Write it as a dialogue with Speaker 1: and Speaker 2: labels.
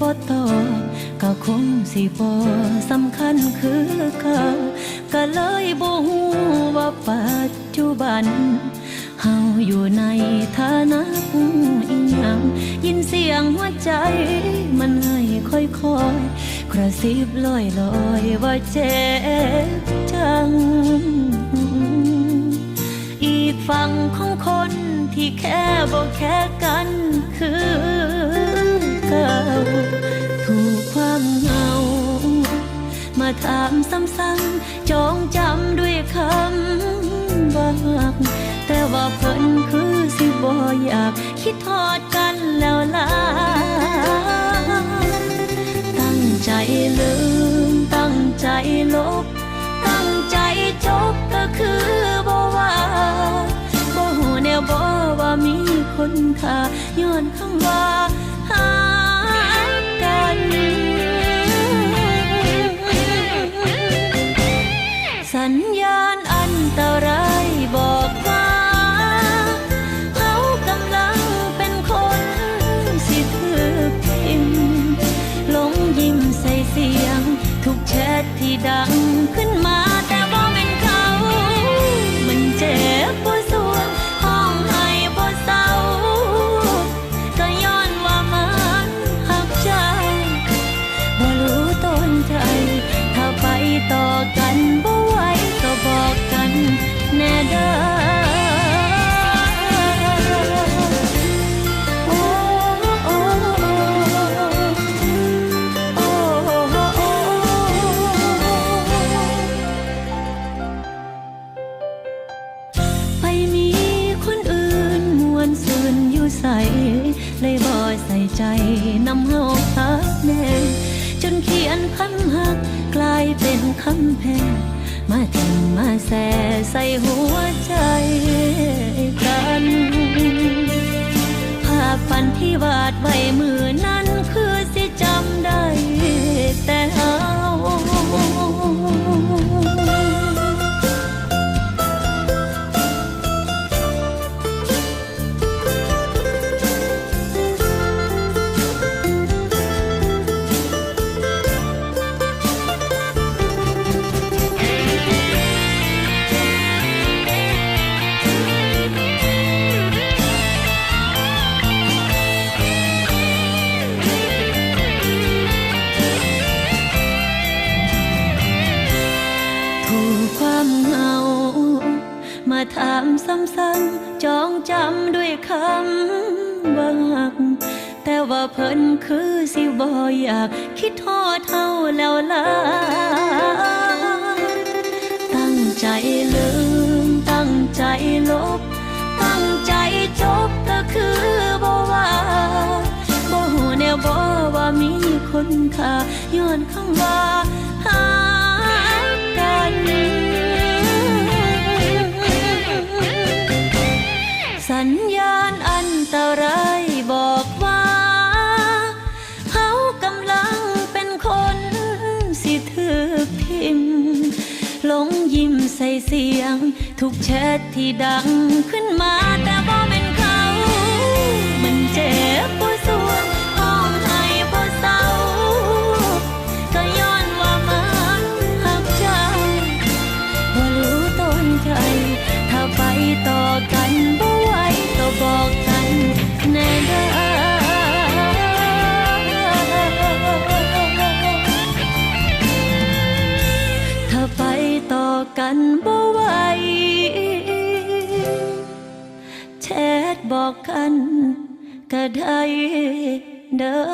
Speaker 1: บ่ตอบก็คงสิบ่สำคัญคือเก่าก็เลยบ่ฮู้ว่าปัจจุบันเฮาอยู่ในฐานะอีหยังยินเสียงหัวใจมันให้ค่อยๆกระซิบลอยๆว่าเจ็บจังอีกฝั่งของคนที่แค่บ่แค่กันคือเก่าถูกความเหงามาถามซ้ำๆจองจำด้วยคำว่ารักแต่ว่าเพิ่นคือสิบ่อยากคิดทอดกันแล้วล่ะตั้งใจลืมตั้งใจลบตั้งใจจบก็คือบ่ว่าบ่ฮู้แนวบ่ว่ามีคนค่าย้อนคำว่าหากันสัญญาณอันตรายบอกว่าเขากำลังเป็นคนสิถูกทิ่มหลงยิ้มใส่เสียงทุกแชทที่ดังขึ้นมาแต่บ่เป็นเขามันเจ็บบ่สวงห้องให้บ่เศร้าก็ย้อนว่ามันหักใจบ่รู้ต้นใจถ้าไปต่อกันบ่ไหวก็บอกกันแน่เด้อไปมีคนอื่นมวนซื่นอยู่ใส่เลยบ่ใส่ใจนำเฮาฮักแน่จนเขียนคำฮักกลายเป็นคำแพ้มาทิ่มมาแส่ใส่หัวใจกันภาพฝันที่วาดไว้มือนั้นคือสิจำได้แต่เฮามาถามซ้ำๆจองจำด้วยคำว่ารักแต่ว่าเพิ่นคือสิบ่อยากคิดทอดเฮาแล้วล่ะตั้งใจลืมตั้งใจลบตั้งใจจบก็คือบ่ว่าบ่ฮู้แนวบ่ว่ามีคนค่าย้อนคำว่าหากันสัญญาณอันตรายบอกว่าเขากำลังเป็นคนสิถูกทิ่มหลงยิ้มใส่เสียงทุกแชทที่ดังขึ้นมาแต่บ่เป็นเขามันเจ็บบ่สวงห้องให้บ่เศร้าก็ย้อนว่ามันหักใจบ่รู้ต้นใจถ้าไปต่อกันบ่ไหวก็บอกกันแน่เด้อถ้าไปต่อกันบ่ไหวแชทบอกกันก็ได้เด้อ